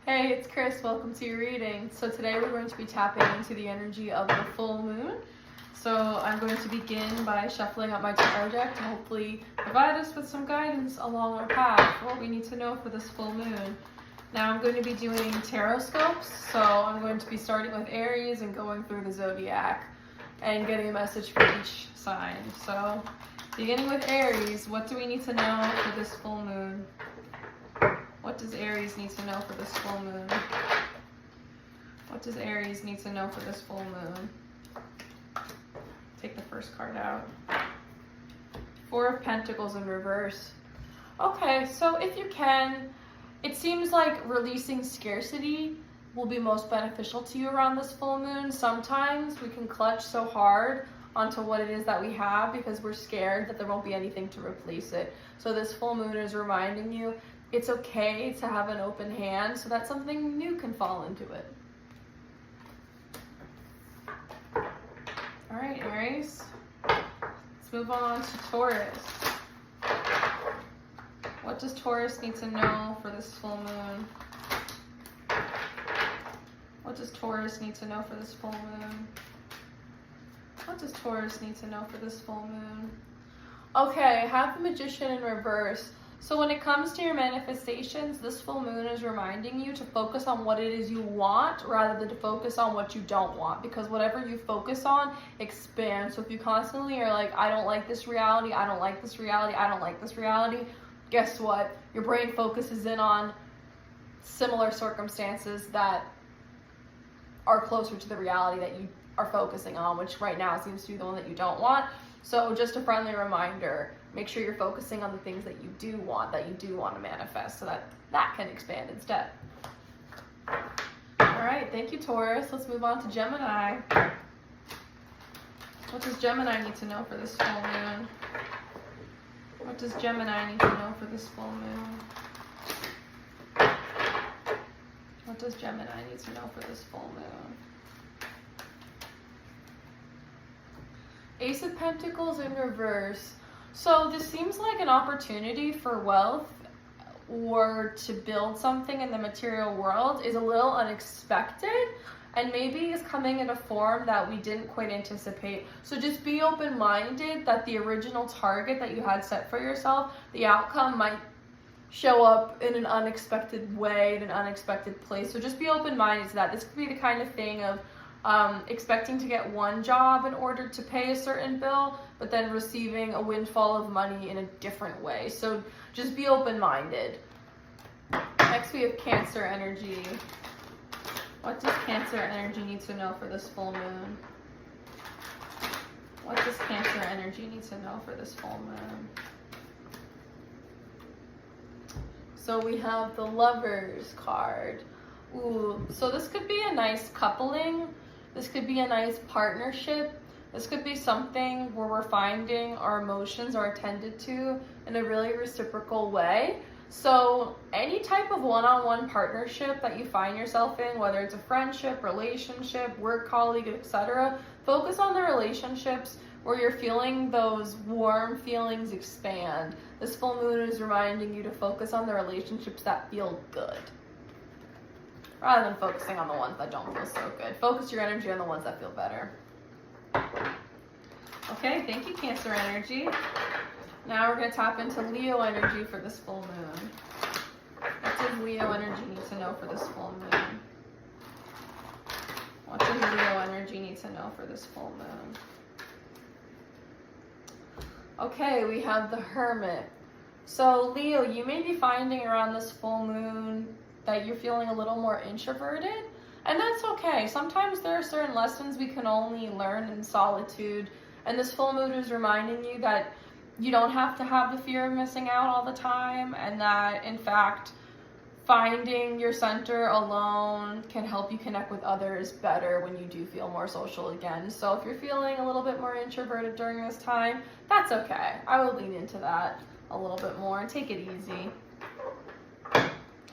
Hey, it's Chris. Welcome to your reading. So today we're going to be tapping into the energy of the full moon. So I'm going to begin by shuffling up my tarot deck to hopefully provide us with some guidance along our path, what we need to know for this full moon. Now I'm going to be doing TAROTSCOPES, so I'm going to be starting with Aries and going through the zodiac and getting a message for each sign. So beginning with Aries, what do we need to know for this full moon? What does Aries need to know for this full moon? What does Aries need to know for this full moon? Take the first card out. Four of Pentacles in reverse. Okay, so if you can, it seems like releasing scarcity will be most beneficial to you around this full moon. Sometimes we can clutch so hard onto what it is that we have because we're scared that there won't be anything to replace it. So this full moon is reminding you it's okay to have an open hand so that something new can fall into it. All right, Aries. Let's move on to Taurus. What does Taurus need to know for this full moon? What does Taurus need to know for this full moon? What does Taurus need to know for this full moon? Okay, I have the Magician in reverse. So when it comes to your manifestations, this full moon is reminding you to focus on what it is you want rather than to focus on what you don't want, because whatever you focus on expands. So if you constantly are like, I don't like this reality, I don't like this reality, I don't like this reality, guess what? Your brain focuses in on similar circumstances that are closer to the reality that you are focusing on, which right now seems to be the one that you don't want. So just a friendly reminder, make sure you're focusing on the things that you do want to manifest so that that can expand instead. All right, thank you, Taurus. Let's move on to Gemini. What does Gemini need to know for this full moon? What does Gemini need to know for this full moon? What does Gemini need to know for this full moon? Ace of Pentacles in reverse. So this seems like an opportunity for wealth or to build something in the material world is a little unexpected and maybe is coming in a form that we didn't quite anticipate. So just be open-minded that the original target that you had set for yourself, the outcome might show up in an unexpected way, in an unexpected place. So just be open-minded to that. This could be the kind of thing of expecting to get one job in order to pay a certain bill, but then receiving a windfall of money in a different way. So just be open-minded. Next we have Cancer energy. What does Cancer energy need to know for this full moon? What does Cancer energy need to know for this full moon? So we have the Lovers card. Ooh, so this could be a nice coupling. This could be a nice partnership. This could be something where we're finding our emotions are attended to in a really reciprocal way. So any type of one-on-one partnership that you find yourself in, whether it's a friendship, relationship, work colleague, etc., focus on the relationships where you're feeling those warm feelings expand. This full moon is reminding you to focus on the relationships that feel good, rather than focusing on the ones that don't feel so good. Focus your energy on the ones that feel better. Okay, thank you, Cancer energy. Now we're going to tap into Leo energy for this full moon. What does Leo energy need to know for this full moon? What does Leo energy need to know for this full moon? Okay, we have the Hermit. So Leo, you may be finding around this full moon that you're feeling a little more introverted, and that's okay. Sometimes there are certain lessons we can only learn in solitude, and this full moon is reminding you that you don't have to have the fear of missing out all the time, and that in fact finding your center alone can help you connect with others better when you do feel more social again. So if you're feeling a little bit more introverted during this time, that's okay. I will lean into that a little bit more and take it easy.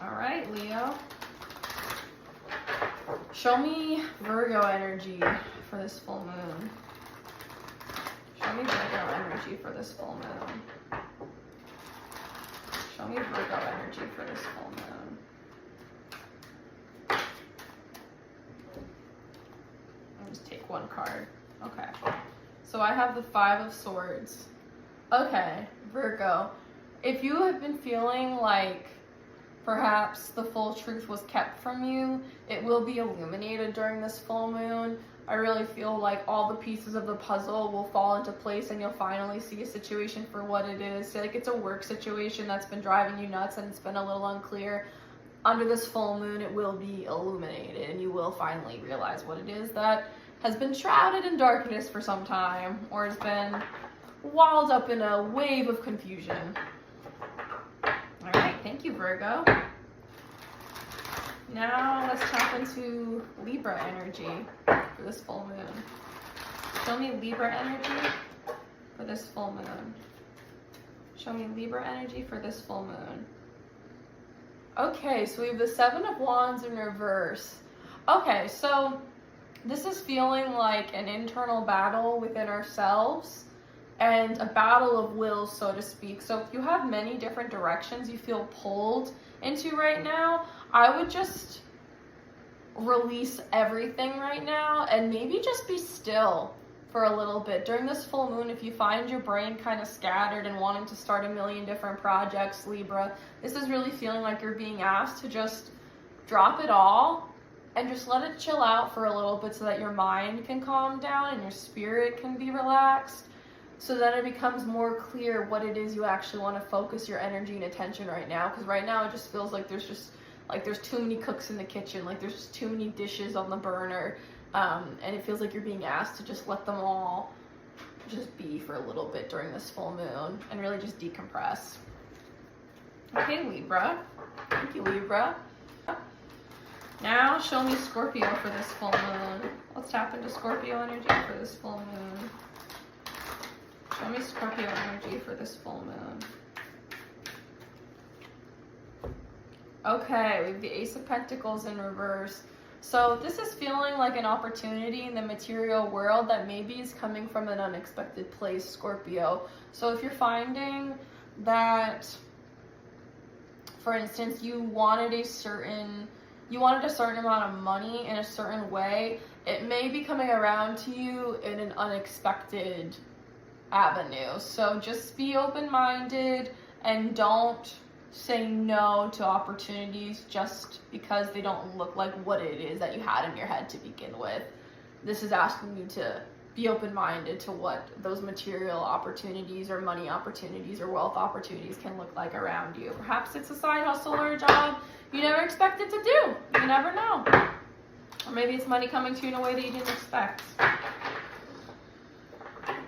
All right, Leo. Show me Virgo energy for this full moon. Show me Virgo energy for this full moon. Show me Virgo energy for this full moon. one card. Okay. So I have the 5 of Swords. Okay, Virgo. If you have been feeling like perhaps the full truth was kept from you, it will be illuminated during this full moon. I really feel like all the pieces of the puzzle will fall into place and you'll finally see a situation for what it is. So like it's a work situation that's been driving you nuts and it's been a little unclear. Under this full moon, it will be illuminated and you will finally realize what it is that has been shrouded in darkness for some time or has been walled up in a wave of confusion. All right, thank you, Virgo. Now let's tap into Libra energy for this full moon. Show me Libra energy for this full moon. Show me Libra energy for this full moon. Okay, so we have the 7 of Wands in reverse. Okay, so this is feeling like an internal battle within ourselves and a battle of wills, so to speak. So if you have many different directions you feel pulled into right now, I would just release everything right now and maybe just be still for a little bit. During this full moon, if you find your brain kind of scattered and wanting to start a million different projects, Libra, this is really feeling like you're being asked to just drop it all and just let it chill out for a little bit so that your mind can calm down and your spirit can be relaxed. So then it becomes more clear what it is you actually want to focus your energy and attention right now. Because right now it just feels like there's too many cooks in the kitchen, like there's just too many dishes on the burner. And it feels like you're being asked to just let them all just be for a little bit during this full moon and really just decompress. Okay, Libra. Thank you, Libra. Now show me Scorpio for this full moon. Let's tap into Scorpio energy for this full moon. Show me Scorpio energy for this full moon. Okay, we have the Ace of Pentacles in reverse. So this is feeling like an opportunity in the material world that maybe is coming from an unexpected place, Scorpio. So if you're finding that, for instance, you wanted a certain amount of money in a certain way, it may be coming around to you in an unexpected avenue. So just be open-minded and don't say no to opportunities just because they don't look like what it is that you had in your head to begin with. This is asking you to be open-minded to what those material opportunities or money opportunities or wealth opportunities can look like around you. Perhaps it's a side hustle or a job you never expected to do. You never know. Or maybe it's money coming to you in a way that you didn't expect.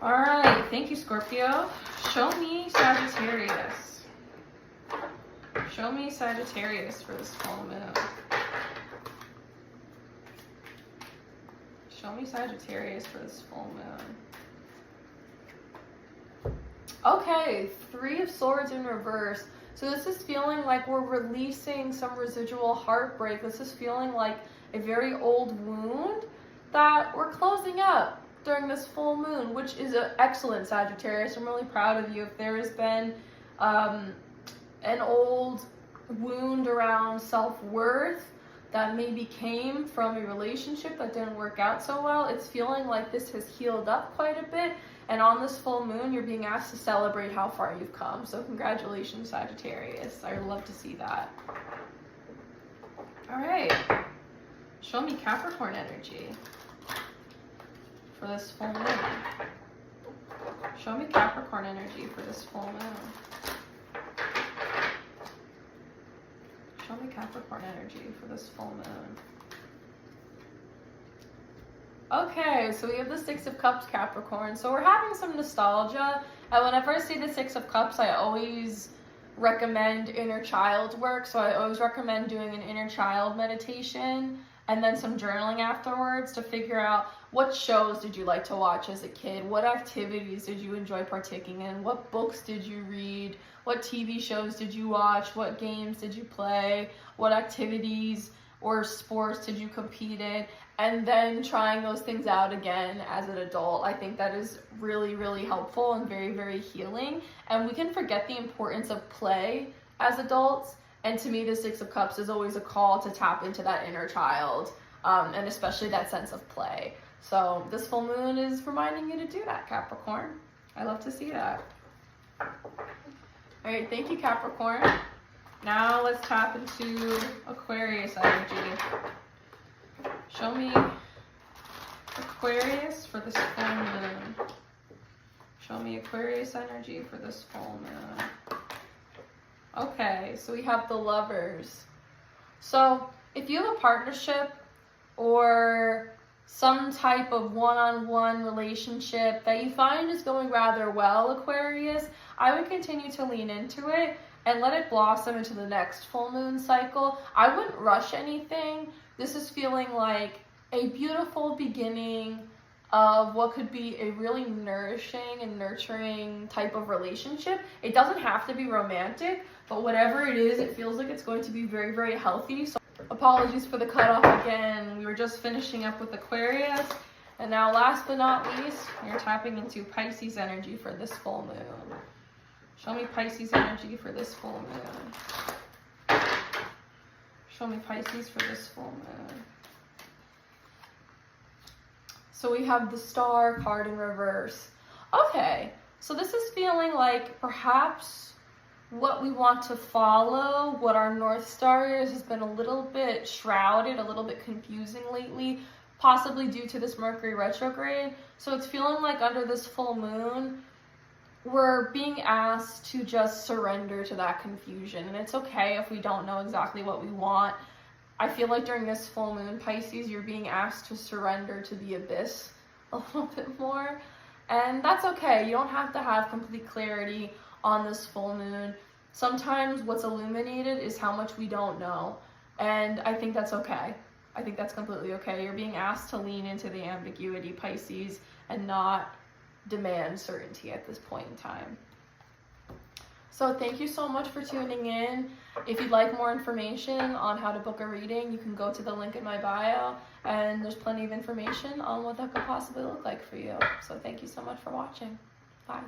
All right, thank you, Scorpio. Show me Sagittarius. Show me Sagittarius for this full moon. Show me Sagittarius for this full moon. Okay, 3 of Swords in reverse. So this is feeling like we're releasing some residual heartbreak. This is feeling like a very old wound that we're closing up during this full moon, which is excellent, Sagittarius. I'm really proud of you. If there has been an old wound around self-worth that maybe came from a relationship that didn't work out so well, it's feeling like this has healed up quite a bit, and on this full moon you're being asked to celebrate how far you've come. So congratulations, Sagittarius. I would love to see that. All right, show me Capricorn energy for this full moon. Show me Capricorn energy for this full moon. Show me Capricorn energy for this full moon. Okay, so we have the 6 of Cups, Capricorn. So we're having some nostalgia. And whenever I see the 6 of Cups, I always recommend inner child work. So I always recommend doing an inner child meditation and then some journaling afterwards to figure out what shows did you like to watch as a kid? What activities did you enjoy partaking in? What books did you read? What TV shows did you watch? What games did you play? What activities or sports did you compete in? And then trying those things out again as an adult. I think that is really, really helpful and very, very healing. And we can forget the importance of play as adults. And to me, the 6 of Cups is always a call to tap into that inner child, and especially that sense of play. So this full moon is reminding you to do that, Capricorn. I love to see that. All right, thank you, Capricorn. Now let's tap into Aquarius energy. Show me Aquarius for this full moon. Show me Aquarius energy for this full moon. Okay, so we have the Lovers. So if you have a partnership or some type of one-on-one relationship that you find is going rather well, Aquarius, I would continue to lean into it and let it blossom into the next full moon cycle. I wouldn't rush anything. This is feeling like a beautiful beginning of what could be a really nourishing and nurturing type of relationship. It doesn't have to be romantic, but whatever it is, it feels like it's going to be very, very healthy. So apologies for the cutoff again. We were just finishing up with Aquarius. And now last but not least, we're tapping into Pisces energy for this full moon. Show me Pisces energy for this full moon. Show me Pisces for this full moon. So we have the Star card in reverse. Okay, so this is feeling like perhaps what we want to follow, what our North Star is, has been a little bit shrouded, a little bit confusing lately, possibly due to this Mercury retrograde. So it's feeling like under this full moon, we're being asked to just surrender to that confusion. And it's okay if we don't know exactly what we want. I feel like during this full moon, Pisces, you're being asked to surrender to the abyss a little bit more. And that's okay. You don't have to have complete clarity on this full moon. Sometimes what's illuminated is how much we don't know. And I think that's okay. I think that's completely okay. You're being asked to lean into the ambiguity, Pisces, and not demand certainty at this point in time. So thank you so much for tuning in. If you'd like more information on how to book a reading, you can go to the link in my bio, and there's plenty of information on what that could possibly look like for you. So thank you so much for watching. Bye.